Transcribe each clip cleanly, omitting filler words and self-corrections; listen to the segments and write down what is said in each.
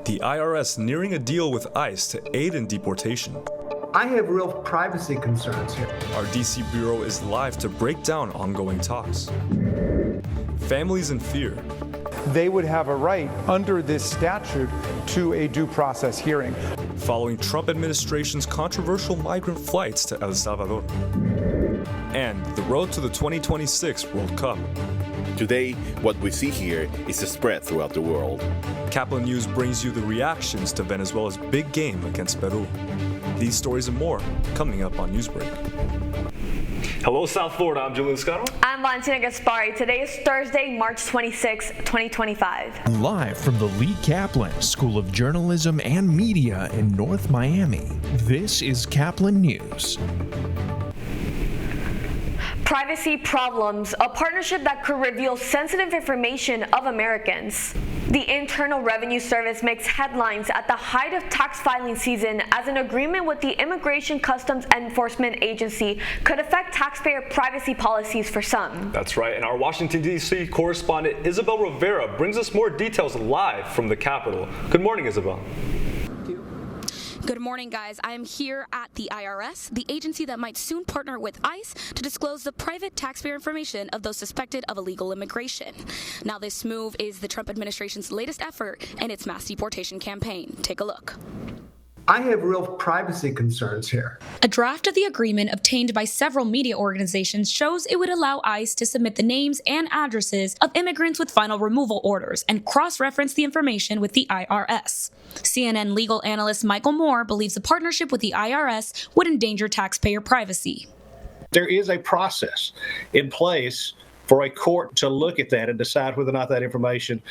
The IRS nearing a deal with ICE to aid in deportation. I have real privacy concerns here. Our DC bureau is live to break down ongoing talks. Families in fear. They would have a right under this statute to a due process hearing. Following Trump administration's controversial migrant flights to El Salvador. And the road to the 2026 World Cup. Today, what we see here is a spread throughout the world. Caplin News brings you the reactions to Venezuela's big game against Peru. These stories and more coming up on Newsbreak. Hello, South Florida. I'm Julian Scaro. I'm Valentina Gaspari. Today is Thursday, March 26, 2025. Live from the Lee Caplin School of Journalism and Media in North Miami, this is Caplin News. Privacy problems, a partnership that could reveal sensitive information of Americans. The Internal Revenue Service makes headlines at the height of tax filing season as an agreement with the Immigration Customs Enforcement Agency could affect taxpayer privacy policies for some. That's right, and our Washington, D.C. correspondent Isabel Rivera brings us more details live from the Capitol. Good morning, Isabel. Good morning, guys. I am here at the IRS, the agency that might soon partner with ICE to disclose the private taxpayer information of those suspected of illegal immigration. Now, this move is the Trump administration's latest effort in its mass deportation campaign. Take a look. I have real privacy concerns here. A draft of the agreement obtained by several media organizations shows it would allow ICE to submit the names and addresses of immigrants with final removal orders and cross-reference the information with the IRS. CNN legal analyst Michael Moore believes a partnership with the IRS would endanger taxpayer privacy. There is a process in place for a court to look at that and decide whether or not that information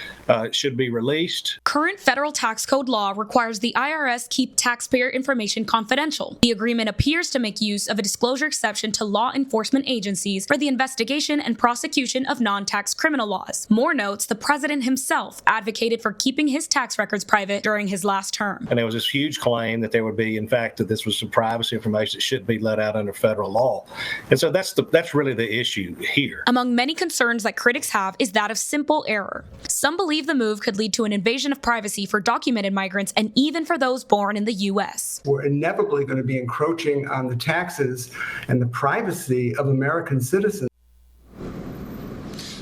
should be released. Current federal tax code law requires the IRS keep taxpayer information confidential. The agreement appears to make use of a disclosure exception to law enforcement agencies for the investigation and prosecution of non-tax criminal laws. Moore notes the president himself advocated for keeping his tax records private during his last term. And there was this huge claim that there would be, in fact, that this was some privacy information that should be let out under federal law. And so that's really the issue here. Among many concerns that critics have is that of simple error. Some believe the move could lead to an invasion of privacy for documented migrants and even for those born in the U.S. We're inevitably going to be encroaching on the taxes and the privacy of American citizens.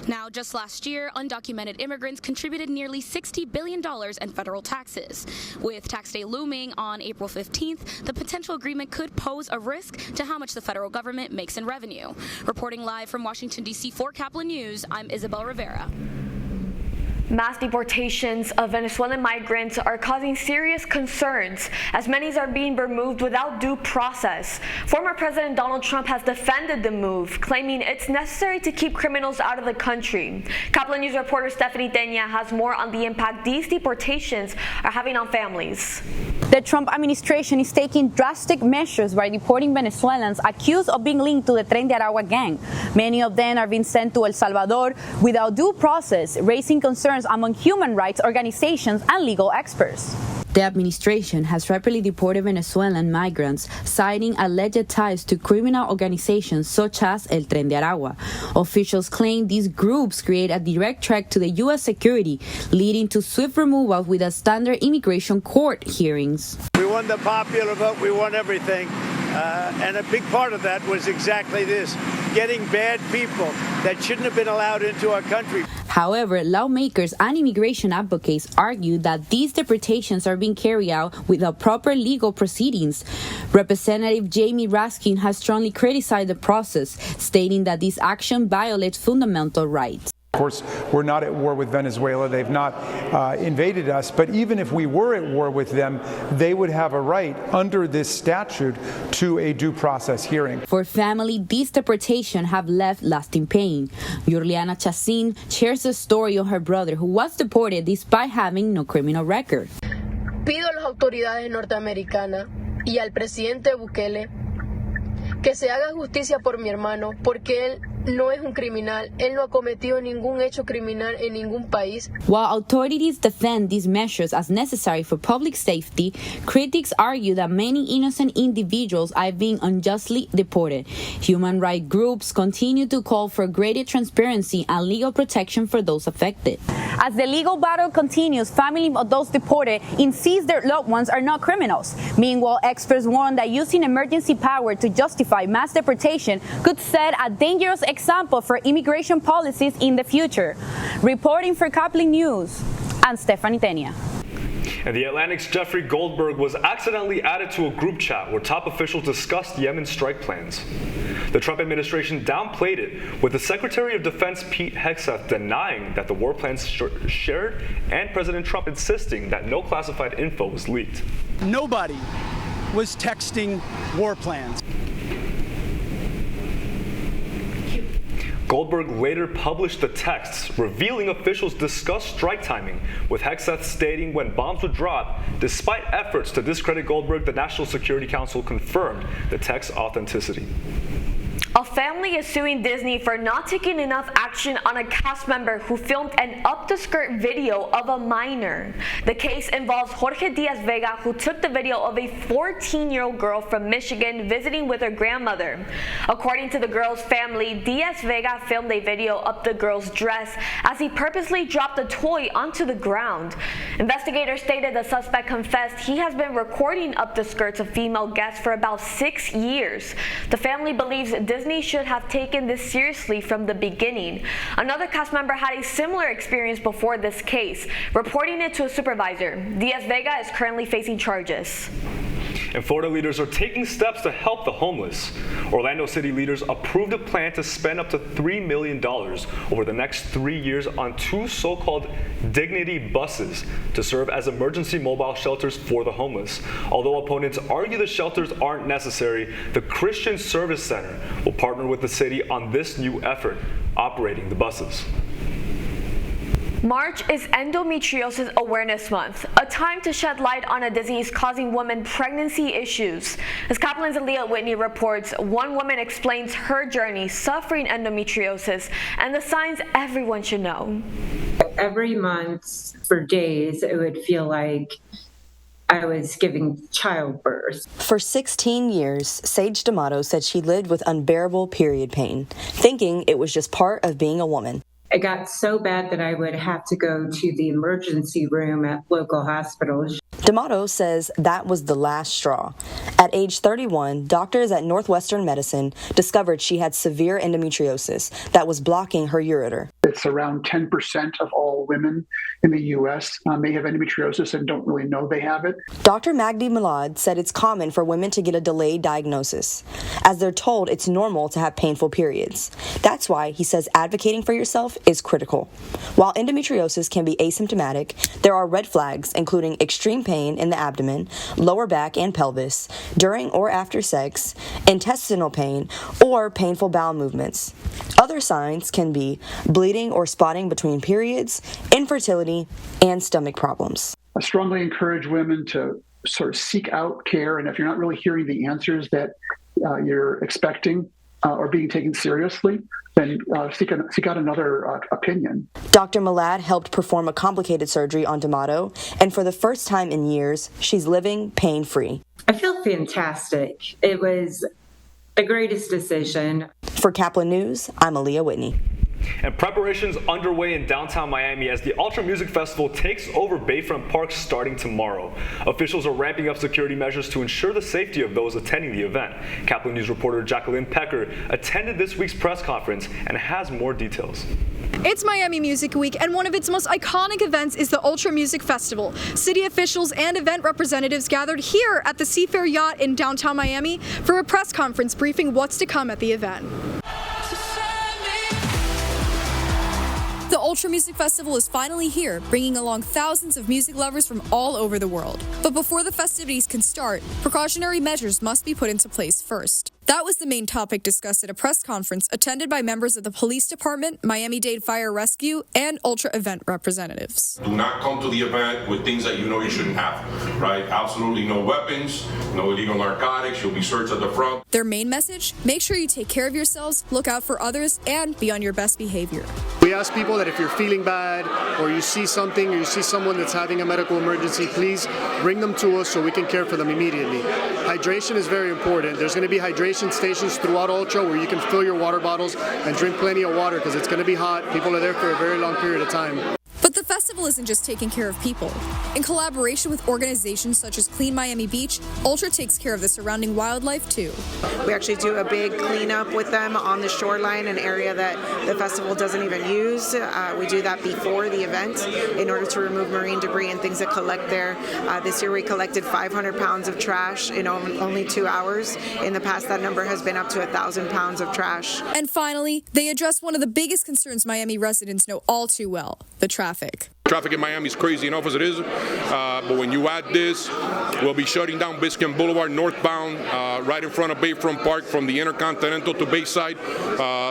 Now, just last year, undocumented immigrants contributed nearly $60 billion in federal taxes. With tax day looming on April 15th, the potential agreement could pose a risk to how much the federal government makes in revenue. Reporting live from Washington, D.C. for Caplin News, I'm Isabel Rivera. Mass deportations of Venezuelan migrants are causing serious concerns as many are being removed without due process. Former President Donald Trump has defended the move, claiming it's necessary to keep criminals out of the country. Caplin News reporter Stephanie Tenya has more on the impact these deportations are having on families. The Trump administration is taking drastic measures by deporting Venezuelans accused of being linked to the Tren de Aragua gang. Many of them are being sent to El Salvador without due process, raising concerns among human rights organizations and legal experts. The administration has rapidly deported Venezuelan migrants, citing alleged ties to criminal organizations such as El Tren de Aragua. Officials claim these groups create a direct threat to the U.S. security, leading to swift removal with a standard immigration court hearings. We won the popular vote. We won everything. And a big part of that was exactly this, getting bad people that shouldn't have been allowed into our country. However, lawmakers and immigration advocates argue that these deportations are being carried out without proper legal proceedings. Representative Jamie Raskin has strongly criticized the process, stating that this action violates fundamental rights. Of course, we're not at war with Venezuela. They've not invaded us. But even if we were at war with them, they would have a right under this statute to a due process hearing. For family, these deportations have left lasting pain. Yurliana Chacin shares a story of her brother who was deported despite having no criminal record. Pido a las autoridades norteamericanas y al presidente Bukele que se haga justicia por mi hermano porque él no es un criminal. Él no ha cometido ningún hecho criminal en ningún país. While authorities defend these measures as necessary for public safety, critics argue that many innocent individuals are being unjustly deported. Human rights groups continue to call for greater transparency and legal protection for those affected. As the legal battle continues, families of those deported insist their loved ones are not criminals. Meanwhile, experts warn that using emergency power to justify mass deportation could set a dangerous example for immigration policies in the future. Reporting for Caplin News, I'm Stephanie Tenia. And the Atlantic's Jeffrey Goldberg was accidentally added to a group chat where top officials discussed Yemen strike plans. The Trump administration downplayed it, with the Secretary of Defense Pete Hegseth denying that the war plans shared and President Trump insisting that no classified info was leaked. Nobody was texting war plans. Goldberg later published the texts revealing officials discussed strike timing, with Hegseth stating when bombs would drop. Despite efforts to discredit Goldberg, the National Security Council confirmed the text's authenticity. A family is suing Disney for not taking enough action on a cast member who filmed an up-the-skirt video of a minor. The case involves Jorge Diaz-Vega, who took the video of a 14-year-old girl from Michigan visiting with her grandmother. According to the girl's family, Diaz-Vega filmed a video up the girl's dress as he purposely dropped a toy onto the ground. Investigators stated the suspect confessed he has been recording up the skirts of female guests for about 6 years. The family believes Disney should have taken this seriously from the beginning. Another cast member had a similar experience before this case, reporting it to a supervisor. Diaz-Vega is currently facing charges. And Florida leaders are taking steps to help the homeless. Orlando City leaders approved a plan to spend up to $3 million over the next 3 years on 2 so-called Dignity buses to serve as emergency mobile shelters for the homeless. Although opponents argue the shelters aren't necessary, the Christian Service Center will partner with the city on this new effort, operating the buses. March is Endometriosis Awareness Month, a time to shed light on a disease causing women pregnancy issues. As Caplin's Aaliyah Whitney reports, one woman explains her journey suffering endometriosis and the signs everyone should know. Every month for days, it would feel like I was giving childbirth. For 16 years, Sage D'Amato said she lived with unbearable period pain, thinking it was just part of being a woman. It got so bad that I would have to go to the emergency room at local hospitals. D'Amato says that was the last straw. At age 31, doctors at Northwestern Medicine discovered she had severe endometriosis that was blocking her ureter. It's around 10% of all women in the U.S. May have endometriosis and don't really know they have it. Dr. Magdi Milad said it's common for women to get a delayed diagnosis, as they're told it's normal to have painful periods. That's why he says advocating for yourself is critical. While endometriosis can be asymptomatic, there are red flags, including extreme pain in the abdomen, lower back and pelvis, during or after sex, intestinal pain, or painful bowel movements. Other signs can be bleeding or spotting between periods, infertility, and stomach problems. I strongly encourage women to sort of seek out care, and if you're not really hearing the answers that you're expecting or being taken seriously, then seek out another opinion. Dr. Milad helped perform a complicated surgery on D'Amato, and for the first time in years, she's living pain-free. I feel fantastic. It was the greatest decision. For Caplin News, I'm Aaliyah Whitney. And preparations underway in downtown Miami as the Ultra Music Festival takes over Bayfront Park starting tomorrow. Officials are ramping up security measures to ensure the safety of those attending the event. Caplin News reporter Jacqueline Pecker attended this week's press conference and has more details. It's Miami Music Week, and one of its most iconic events is the Ultra Music Festival. City officials and event representatives gathered here at the Seafair Yacht in downtown Miami for a press conference briefing what's to come at the event. The Ultra Music Festival is finally here, bringing along thousands of music lovers from all over the world. But before the festivities can start, precautionary measures must be put into place first. That was the main topic discussed at a press conference attended by members of the police department, Miami-Dade Fire Rescue, and Ultra event representatives. Do not come to the event with things that you know you shouldn't have, right? Absolutely no weapons, no illegal narcotics. You'll be searched at the front. Their main message, make sure you take care of yourselves, look out for others, and be on your best behavior. We ask people that if you're feeling bad or you see something or you see someone that's having a medical emergency, please bring them to us so we can care for them immediately. Hydration is very important. There's going to be hydration stations throughout Ultra where you can fill your water bottles and drink plenty of water because it's going to be hot. People are there for a very long period of time. But the festival isn't just taking care of people. In collaboration with organizations such as Clean Miami Beach, Ultra takes care of the surrounding wildlife too. We actually do a big cleanup with them on the shoreline, an area that the festival doesn't even use. We do that before the event in order to remove marine debris and things that collect there. This year we collected 500 pounds of trash in only 2 hours. In the past, that number has been up to 1,000 pounds of trash. And finally, they address one of the biggest concerns Miami residents know all too well, the traffic. Traffic in Miami is crazy enough as it is, but when you add this, we'll be shutting down Biscayne Boulevard northbound, right in front of Bayfront Park from the Intercontinental to Bayside,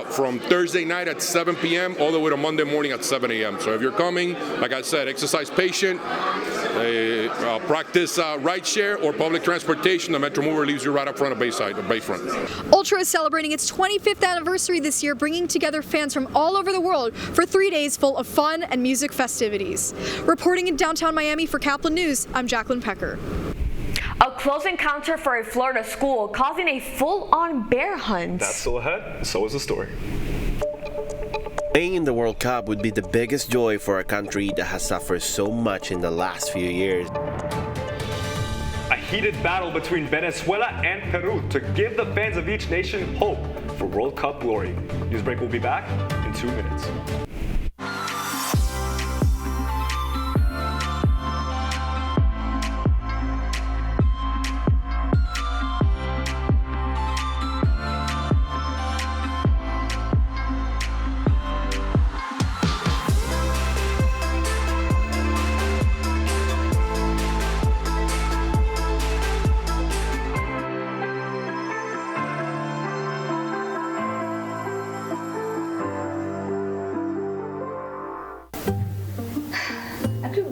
from Thursday night at 7 p.m. all the way to Monday morning at 7 a.m. So if you're coming, like I said, exercise patient, practice rideshare or public transportation, the Metro Mover leaves you right up front of Bayside or Bayfront. Ultra is celebrating its 25th anniversary this year, bringing together fans from all over the world for 3 days full of fun and music festivities. Reporting in downtown Miami for Caplin News, I'm Jacqueline Pecker. A close encounter for a Florida school causing a full-on bear hunt. That's still ahead, so is the story. Playing in the World Cup would be the biggest joy for a country that has suffered so much in the last few years. A heated battle between Venezuela and Peru to give the fans of each nation hope for World Cup glory. Newsbreak will be back in 2 minutes.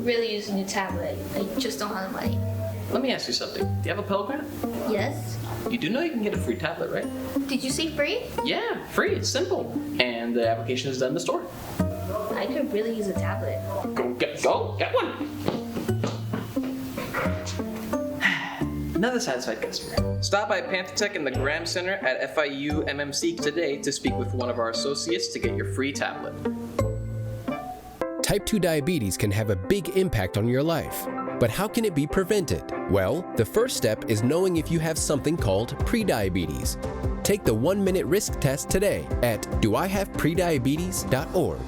Really use a new tablet. I just don't have the money. Let me ask you something. Do you have a Pell Grant? Yes. You do know you can get a free tablet, right? Did you say free? Yeah, free. It's simple. And the application is done in the store. I could really use a tablet. Go get one. Another satisfied customer. Stop by Panther-Tech in the Graham Center at FIU MMC today to speak with one of our associates to get your free tablet. Type 2 diabetes can have a big impact on your life. But how can it be prevented? Well, the first step is knowing if you have something called prediabetes. Take the 1-minute risk test today at doihaveprediabetes.org.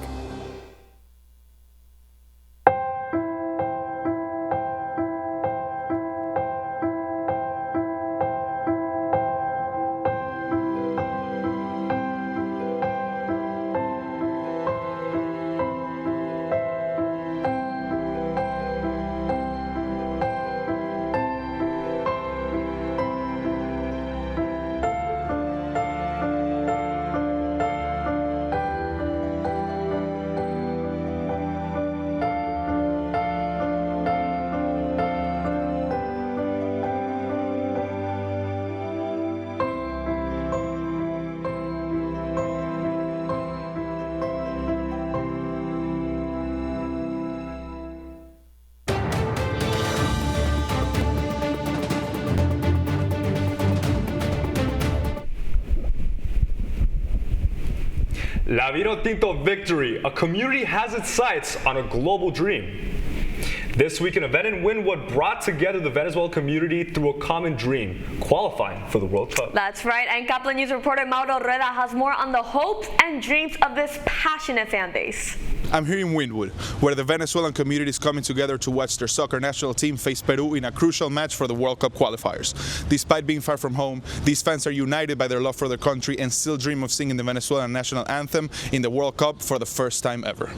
La Vino Tinto victory. A community has its sights on a global dream. This week, an event in Wynwood brought together the Venezuelan community through a common dream, qualifying for the World Cup. That's right, and Caplin News reporter Mauro Rueda has more on the hopes and dreams of this passionate fan base. I'm here in Wynwood, where the Venezuelan community is coming together to watch their soccer national team face Peru in a crucial match for the World Cup qualifiers. Despite being far from home, these fans are united by their love for their country and still dream of singing the Venezuelan national anthem in the World Cup for the first time ever.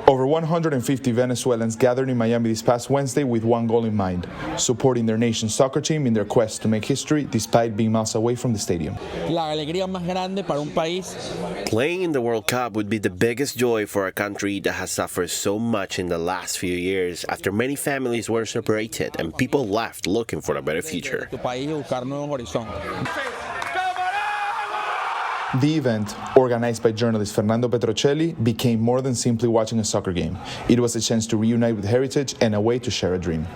Over 150 Venezuelans gathered in Miami this past Wednesday with one goal in mind, supporting their nation's soccer team in their quest to make history despite being miles away from the stadium. Playing in the World Cup would be the biggest joy for a country that has suffered so much in the last few years after many families were separated and people left looking for a better future. The event, organized by journalist Fernando Petrocelli, became more than simply watching a soccer game. It was a chance to reunite with heritage and a way to share a dream.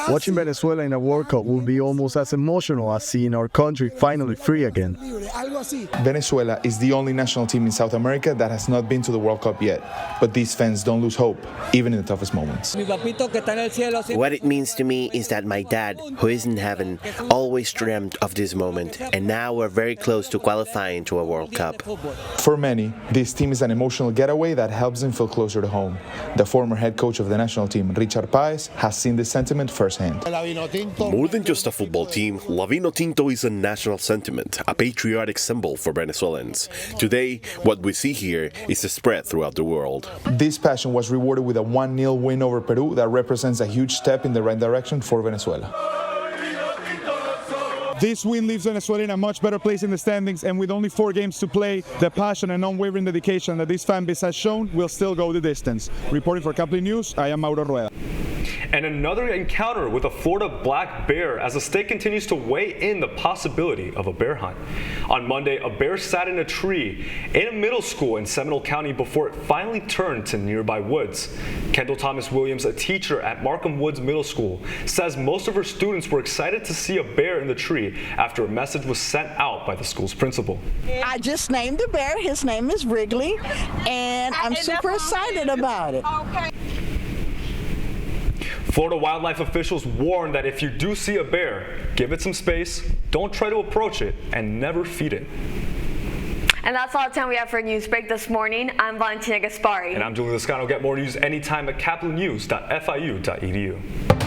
Watching Venezuela in a World Cup will be almost as emotional as seeing our country finally free again. Venezuela is the only national team in South America that has not been to the World Cup yet, but these fans don't lose hope, even in the toughest moments. What it means to me is that my dad, who is in heaven, always dreamt of this moment, and now we're very close to qualifying to a World Cup. For many, this team is an emotional getaway that helps them feel closer to home. The former head coach of the national team, Richard Páez, has seen this sentiment firsthand. More than just a football team, La Vinotinto is a national sentiment, a patriotic symbol for Venezuelans. Today, what we see here is spread throughout the world. This passion was rewarded with a 1-0 win over Peru that represents a huge step in the right direction for Venezuela. This win leaves Venezuela in a much better place in the standings, and with only 4 games to play, the passion and unwavering dedication that this fan base has shown will still go the distance. Reporting for Caplin News, I am Mauro Rueda. And another encounter with a Florida black bear as the state continues to weigh in the possibility of a bear hunt. On Monday, a bear sat in a tree in a middle school in Seminole County before it finally turned to nearby woods. Kendall Thomas Williams, a teacher at Markham Woods Middle School, says most of her students were excited to see a bear in the tree after a message was sent out by the school's principal. I just named the bear. His name is Wrigley, and I'm super excited about it. Okay. Florida wildlife officials warn that if you do see a bear, give it some space, don't try to approach it, and never feed it. And that's all the time we have for Newsbreak this morning. I'm Valentina Gaspari. And I'm Julie Lascano. Get more news anytime at caplinnews.fiu.edu.